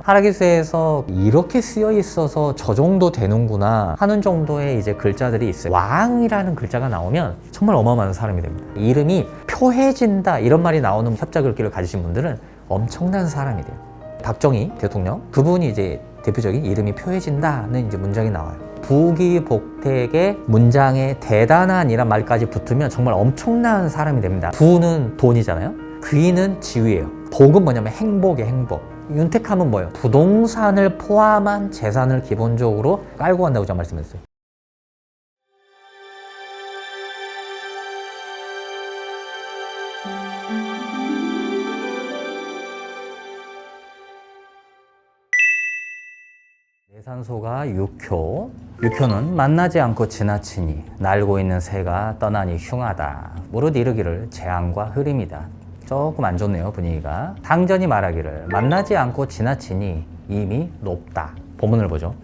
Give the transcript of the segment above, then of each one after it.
하라기수에서 이렇게 쓰여 있어서 저 정도 되는구나 하는 정도의 이제 글자들이 있어요. 왕이라는 글자가 나오면 정말 어마어마한 사람이 됩니다. 이름이 표해진다 이런 말이 나오는 협자글귀를 가지신 분들은 엄청난 사람이 돼요. 박정희 대통령, 그분이 이제 대표적인 이름이 표해진다는 이제 문장이 나와요. 부귀복택의 문장에 대단한이란 말까지 붙으면 정말 엄청난 사람이 됩니다. 부는 돈이잖아요. 귀는 지위예요. 복은 뭐냐면 행복이에요. 행복. 윤택하면 뭐예요? 부동산을 포함한 재산을 기본적으로 깔고 간다고 제가 말씀드렸어요. 내산소가 6효. 6효는 만나지 않고 지나치니 날고 있는 새가 떠나니 흉하다. 무릇 이르기를 재앙과 흐림이다. 조금 안 좋네요, 분위기가. 당전이 말하기를 만나지 않고 지나치니 이미 높다. 본문을 보죠.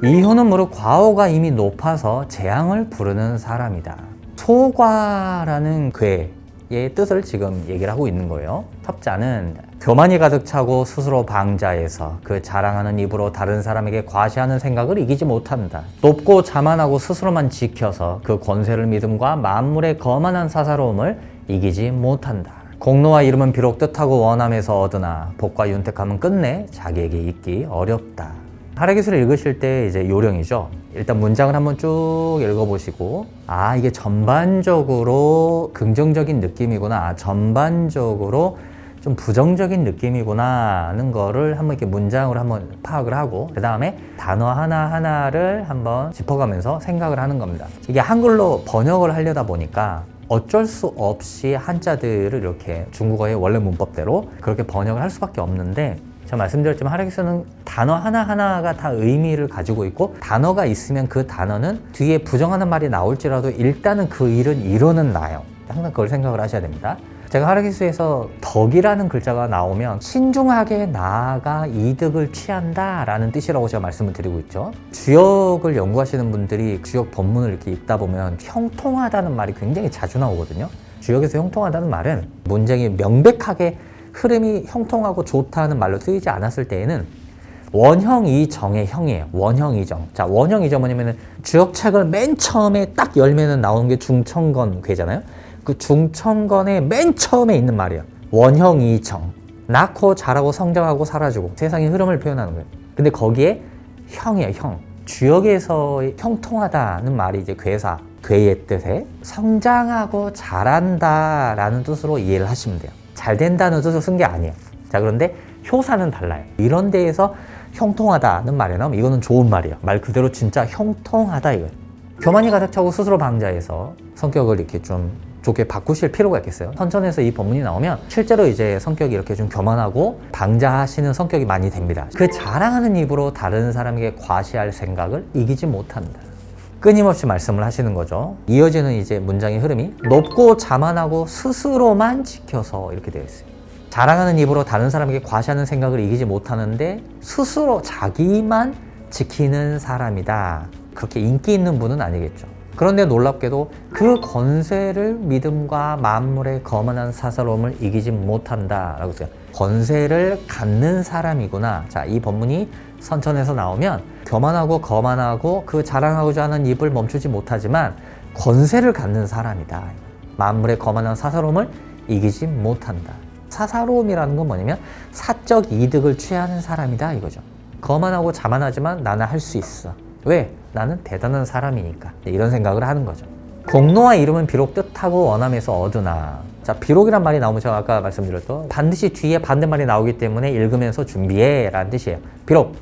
이 효는 무릇 과오가 이미 높아서 재앙을 부르는 사람이다. 소과라는 괴의 뜻을 지금 얘기를 하고 있는 거예요. 협자는 교만이 가득 차고 스스로 방자해서 그 자랑하는 입으로 다른 사람에게 과시하는 생각을 이기지 못한다. 높고 자만하고 스스로만 지켜서 그 권세를 믿음과 만물의 거만한 사사로움을 이기지 못한다. 공로와 이름은 비록 뜻하고 원함에서 얻으나 복과 윤택함은 끝내 자기에게 있기 어렵다. 하라기수를 읽으실 때 이제 요령이죠. 일단 문장을 한번 쭉 읽어보시고, 아, 이게 전반적으로 긍정적인 느낌이구나, 전반적으로 좀 부정적인 느낌이구나 하는 거를 한번 이렇게 문장으로 한번 파악을 하고, 그 다음에 단어 하나하나를 한번 짚어가면서 생각을 하는 겁니다. 이게 한글로 번역을 하려다 보니까 어쩔 수 없이 한자들을 이렇게 중국어의 원래 문법대로 그렇게 번역을 할 수밖에 없는데, 제가 말씀드렸지만 하라기수는 단어 하나하나가 다 의미를 가지고 있고, 단어가 있으면 그 단어는 뒤에 부정하는 말이 나올지라도 일단은 그 일은 이루는 나요. 항상 그걸 생각을 하셔야 됩니다. 제가 하라기수에서 덕이라는 글자가 나오면 신중하게 나아가 이득을 취한다 라는 뜻이라고 제가 말씀을 드리고 있죠. 주역을 연구하시는 분들이 주역 본문을 이렇게 읽다 보면 형통하다는 말이 굉장히 자주 나오거든요. 주역에서 형통하다는 말은 문장이 명백하게 흐름이 형통하고 좋다는 말로 쓰이지 않았을 때에는 원형이정의 형이에요. 원형이정. 자, 원형이정 뭐냐면은 주역책을 맨 처음에 딱 열면은 나오는 게 중천건 괴잖아요. 그 중천건의 맨 처음에 있는 말이에요. 원형이정. 낳고 자라고 성장하고 사라지고 세상의 흐름을 표현하는 거예요. 근데 거기에 형이에요, 형. 주역에서의 형통하다는 말이 이제 괴사, 괴의 뜻에 성장하고 자란다라는 뜻으로 이해를 하시면 돼요. 잘 된다는 뜻으로 쓴 게 아니에요. 자, 그런데 효사는 달라요. 이런 데에서 형통하다는 말이 나오면 이거는 좋은 말이에요. 말 그대로 진짜 형통하다 이거예요. 교만이 가득 차고 스스로 방자해서 성격을 이렇게 좀 좋게 바꾸실 필요가 있겠어요. 선천에서 이 본문이 나오면 실제로 이제 성격이 이렇게 좀 교만하고 방자하시는 성격이 많이 됩니다. 그 자랑하는 입으로 다른 사람에게 과시할 생각을 이기지 못한다. 끊임없이 말씀을 하시는 거죠. 이어지는 이제 문장의 흐름이 높고 자만하고 스스로만 지켜서 이렇게 되어 있어요. 자랑하는 입으로 다른 사람에게 과시하는 생각을 이기지 못하는데 스스로 자기만 지키는 사람이다. 그렇게 인기 있는 분은 아니겠죠. 그런데 놀랍게도 그 권세를 믿음과 만물의 거만한 사사로움을 이기지 못한다라고 써요. 권세를 갖는 사람이구나. 자, 이 본문이 선천에서 나오면 교만하고 거만하고 그 자랑하고자 하는 입을 멈추지 못하지만 권세를 갖는 사람이다. 만물의 거만한 사사로움을 이기지 못한다. 사사로움이라는 건 뭐냐면 사적 이득을 취하는 사람이다 이거죠. 거만하고 자만하지만 나는 할 수 있어. 왜? 나는 대단한 사람이니까. 이런 생각을 하는 거죠. 공로와 이름은 비록 뜻하고 원함에서 얻으나. 자, 비록이란 말이 나오면 제가 아까 말씀드렸던 반드시 뒤에 반대말이 나오기 때문에 읽으면서 준비해 라는 뜻이에요. 비록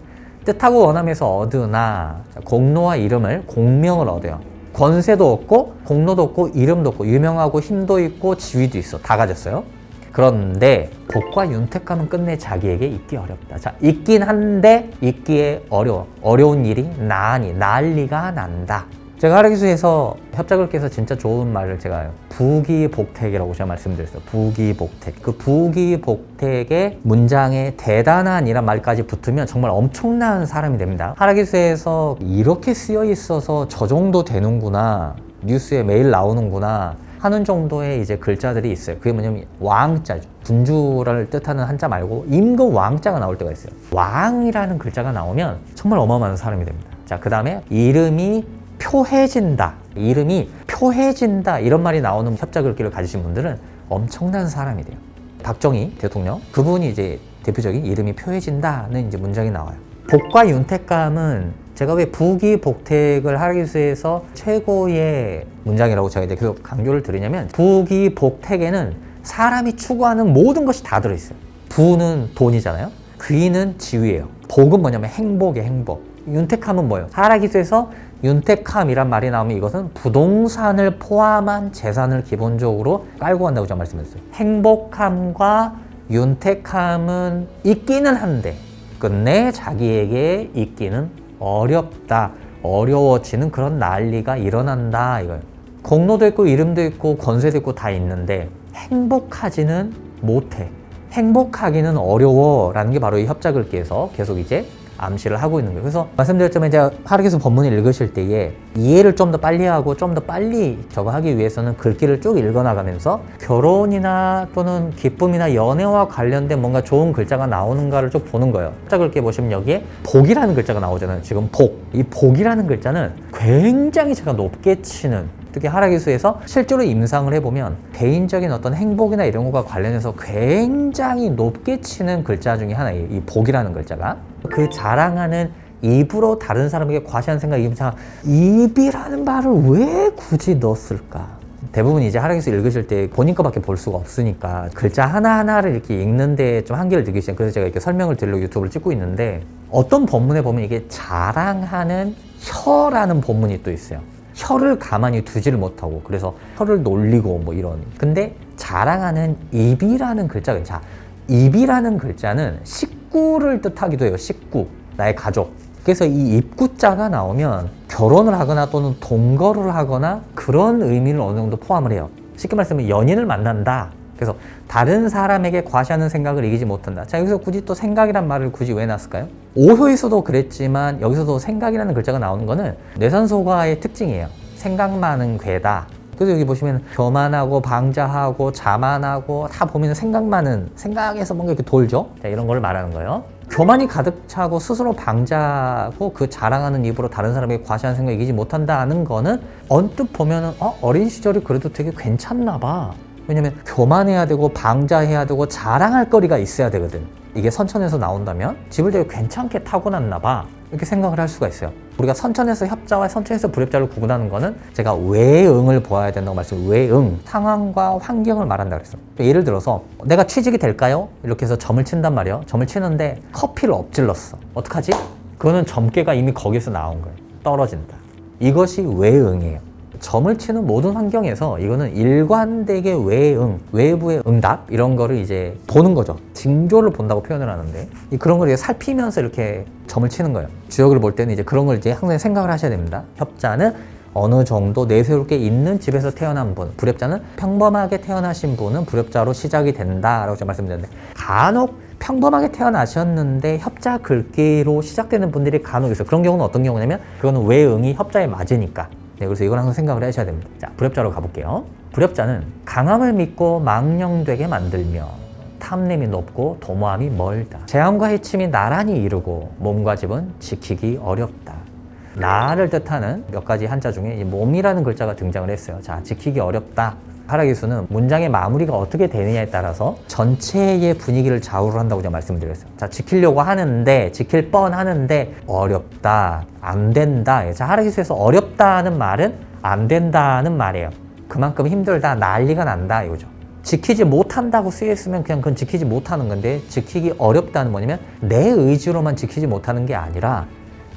뜻하고 원함에서 얻으나. 자, 공로와 이름을, 공명을 얻어요. 권세도 얻고 공로도 얻고 이름도 얻고 유명하고 힘도 있고 지위도 있어. 다 가졌어요. 그런데 복과 윤택함은 끝내 자기에게 있기 어렵다. 자, 있긴 한데 있기에 어려운 일이 나으니 난리가 난다. 제가 하라기수에서 협자글귀에서 진짜 좋은 말을 제가 부귀복택이라고 제가 말씀드렸어요. 부귀복택. 그 부귀복택의 문장에 대단한이란 말까지 붙으면 정말 엄청난 사람이 됩니다. 하라기수에서 이렇게 쓰여 있어서 저 정도 되는구나, 뉴스에 매일 나오는구나 하는 정도의 이제 글자들이 있어요. 그게 뭐냐면 왕자죠. 군주를 뜻하는 한자 말고 임금 왕자가 나올 때가 있어요. 왕이라는 글자가 나오면 정말 어마어마한 사람이 됩니다. 자, 그 다음에 이름이 표해진다. 이름이 표해진다. 이런 말이 나오는 협자 글귀를 가지신 분들은 엄청난 사람이 돼요. 박정희 대통령, 그분이 이제 대표적인 이름이 표해진다는 이제 문장이 나와요. 복과 윤택감은 제가 왜 부귀복택을 하기 위해서 최고의 문장이라고 제가 이제 계속 강조를 드리냐면, 부귀복택에는 사람이 추구하는 모든 것이 다 들어있어요. 부는 돈이잖아요. 귀는 지위예요. 복은 뭐냐면 행복이에요. 행복. 윤택함은 뭐예요? 살아기 위해서 윤택함이란 말이 나오면 이것은 부동산을 포함한 재산을 기본적으로 깔고 간다고 제가 말씀드렸어요. 행복함과 윤택함은 있기는 한데 끝내 자기에게 있기는 어렵다. 어려워지는 그런 난리가 일어난다 이거예요. 공로도 있고 이름도 있고 권세도 있고 다 있는데 행복하지는 못해. 행복하기는 어려워 라는 게 바로 이 협자글귀에서 계속 이제 암시를 하고 있는 거예요. 그래서 말씀드렸지만 이제 하르기수 본문을 읽으실 때에 이해를 좀 더 빨리 하고 좀 더 빨리 저거 하기 위해서는 글귀를 쭉 읽어나가면서 결혼이나 또는 기쁨이나 연애와 관련된 뭔가 좋은 글자가 나오는가를 쭉 보는 거예요. 협자글귀 보시면 여기에 복이라는 글자가 나오잖아요. 지금 복. 이 복이라는 글자는 굉장히 제가 높게 치는, 특히 하락기수에서 실제로 임상을 해보면 개인적인 어떤 행복이나 이런 것과 관련해서 굉장히 높게 치는 글자 중에 하나예요. 이 복이라는 글자가. 그 자랑하는 입으로 다른 사람에게 과시하는 생각이, 입이라는 말을 왜 굳이 넣었을까? 대부분 이제 하락기수 읽으실 때 본인 거밖에 볼 수가 없으니까 글자 하나하나를 이렇게 읽는데 좀 한계를 느끼시죠. 그래서 제가 이렇게 설명을 드리려고 유튜브를 찍고 있는데, 어떤 본문에 보면 이게 자랑하는 혀라는 본문이 또 있어요. 혀를 가만히 두지를 못하고 그래서 혀를 놀리고 뭐 이런. 근데 자랑하는 입이라는 글자가, 자, 입이라는 글자는 식구를 뜻하기도 해요. 식구, 나의 가족. 그래서 이 입구자가 나오면 결혼을 하거나 또는 동거를 하거나 그런 의미를 어느 정도 포함을 해요. 쉽게 말하면 연인을 만난다. 그래서 다른 사람에게 과시하는 생각을 이기지 못한다. 자, 여기서 굳이 또 생각이란 말을 굳이 왜 놨을까요? 오효에서도 그랬지만 여기서도 생각이라는 글자가 나오는 거는 뇌선소가의 특징이에요. 생각 많은 괴다. 그래서 여기 보시면 교만하고 방자하고 자만하고 다 보면 생각 많은, 생각에서 뭔가 이렇게 돌죠. 자, 이런 걸 말하는 거예요. 교만이 가득 차고 스스로 방자하고 그 자랑하는 입으로 다른 사람에게 과시하는 생각을 이기지 못한다는 거는 언뜻 보면은 어린 시절이 그래도 되게 괜찮나 봐. 왜냐면 교만해야 되고 방자해야 되고 자랑할 거리가 있어야 되거든. 이게 선천에서 나온다면 집을 되게 괜찮게 타고났나 봐, 이렇게 생각을 할 수가 있어요. 우리가 선천에서 협자와 선천에서 불협자를 구분하는 거는 제가 외응을 보아야 된다고 말씀을, 외응, 상황과 환경을 말한다 그랬어요. 예를 들어서 내가 취직이 될까요? 이렇게 해서 점을 친단 말이에요. 점을 치는데 커피를 엎질렀어. 어떡하지? 그거는 점괘가 이미 거기서 나온 거예요. 떨어진다. 이것이 외응이에요. 점을 치는 모든 환경에서 이거는 일관되게 외응, 외부의 응답 이런 거를 이제 보는 거죠. 징조를 본다고 표현을 하는데 그런 걸 이제 살피면서 이렇게 점을 치는 거예요. 주역을 볼 때는 이제 그런 걸 이제 항상 생각을 하셔야 됩니다. 협자는 어느 정도 내세울 게 있는 집에서 태어난 분, 불협자는 평범하게 태어나신 분은 불협자로 시작이 된다라고 제가 말씀드렸는데, 간혹 평범하게 태어나셨는데 협자 글귀로 시작되는 분들이 간혹 있어요. 그런 경우는 어떤 경우냐면 그거는 외응이 협자에 맞으니까. 네, 그래서 이건 항상 생각을 하셔야 됩니다. 자, 불협자로 가볼게요. 불협자는 강함을 믿고 망령되게 만들며 탐냄이 높고 도모함이 멀다. 재앙과 해침이 나란히 이르고 몸과 집은 지키기 어렵다. 나를 뜻하는 몇 가지 한자 중에 몸이라는 글자가 등장을 했어요. 자, 지키기 어렵다. 하락기수는 문장의 마무리가 어떻게 되느냐에 따라서 전체의 분위기를 좌우를 한다고 제가 말씀을 드렸어요. 자, 지키려고 하는데, 지킬 뻔 하는데 어렵다, 안 된다. 자, 하락기수에서 어렵다는 말은 안 된다는 말이에요. 그만큼 힘들다, 난리가 난다 이거죠. 지키지 못한다고 쓰여있으면 그냥 그건 지키지 못하는 건데, 지키기 어렵다는 뭐냐면 내 의지로만 지키지 못하는 게 아니라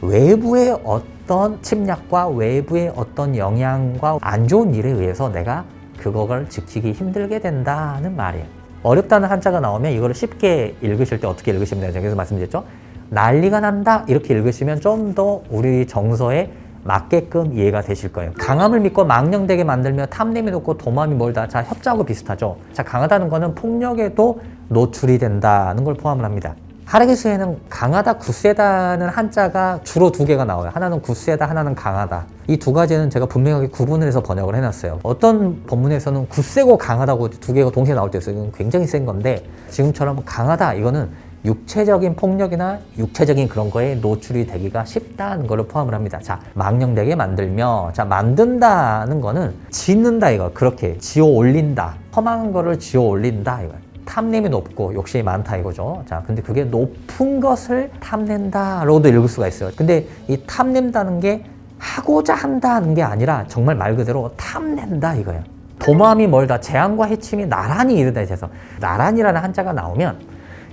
외부의 어떤 침략과 외부의 어떤 영향과 안 좋은 일에 의해서 내가 그걸 지키기 힘들게 된다는 말이에요. 어렵다는 한자가 나오면 이거를 쉽게 읽으실 때 어떻게 읽으시면 되는지 그래서 말씀드렸죠. 난리가 난다 이렇게 읽으시면 좀 더 우리 정서에 맞게끔 이해가 되실 거예요. 강함을 믿고 망령되게 만들며 탐냄이 높고 도모함이 멀다. 자, 협자하고 비슷하죠. 자, 강하다는 거는 폭력에도 노출이 된다는 걸 포함을 합니다. 하라기수에는 강하다, 굳세다는 한자가 주로 두 개가 나와요. 하나는 굳세다, 하나는 강하다. 이 두 가지는 제가 분명하게 구분을 해서 번역을 해놨어요. 어떤 본문에서는 굳세고 강하다고 두 개가 동시에 나올 때 있어요. 이건 굉장히 센 건데 지금처럼 강하다 이거는 육체적인 폭력이나 육체적인 그런 거에 노출이 되기가 쉽다는 거를 포함을 합니다. 자, 망령되게 만들며, 자, 만든다는 거는 짓는다 이거. 그렇게 지어 올린다. 험한 거를 지어 올린다 이거. 탐냄이 높고 욕심이 많다 이거죠. 자, 근데 그게 높은 것을 탐낸다로도 읽을 수가 있어요. 근데 이 탐낸다는 게 하고자 한다는 게 아니라 정말 말 그대로 탐낸다 이거예요. 도마함이 멀다. 재앙과 해침이 나란히 이르다 해서 나란히라는 한자가 나오면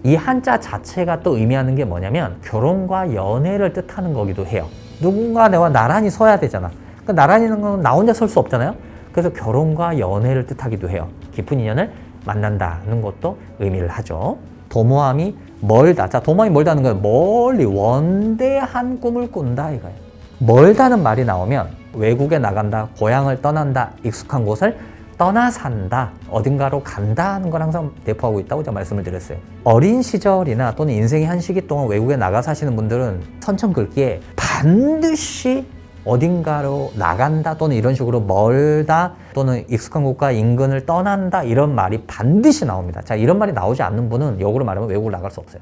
이 한자 자체가 또 의미하는 게 뭐냐면 결혼과 연애를 뜻하는 거기도 해요. 누군가 내가 나란히 서야 되잖아. 그러니까 나란히는 건 나 혼자 설 수 없잖아요. 그래서 결혼과 연애를 뜻하기도 해요. 깊은 인연을 만난다는 것도 의미를 하죠. 도모함이 멀다. 자, 도모함이 멀다는 건 멀리 원대한 꿈을 꾼다 이거예요. 멀다는 말이 나오면 외국에 나간다, 고향을 떠난다, 익숙한 곳을 떠나 산다, 어딘가로 간다는 걸 항상 내포하고 있다고 제가 말씀을 드렸어요. 어린 시절이나 또는 인생의 한 시기 동안 외국에 나가 사시는 분들은 천천글기에 반드시 어딘가로 나간다 또는 이런 식으로 멀다 또는 익숙한 곳과 인근을 떠난다 이런 말이 반드시 나옵니다. 자, 이런 말이 나오지 않는 분은 역으로 말하면 외국을 나갈 수 없어요.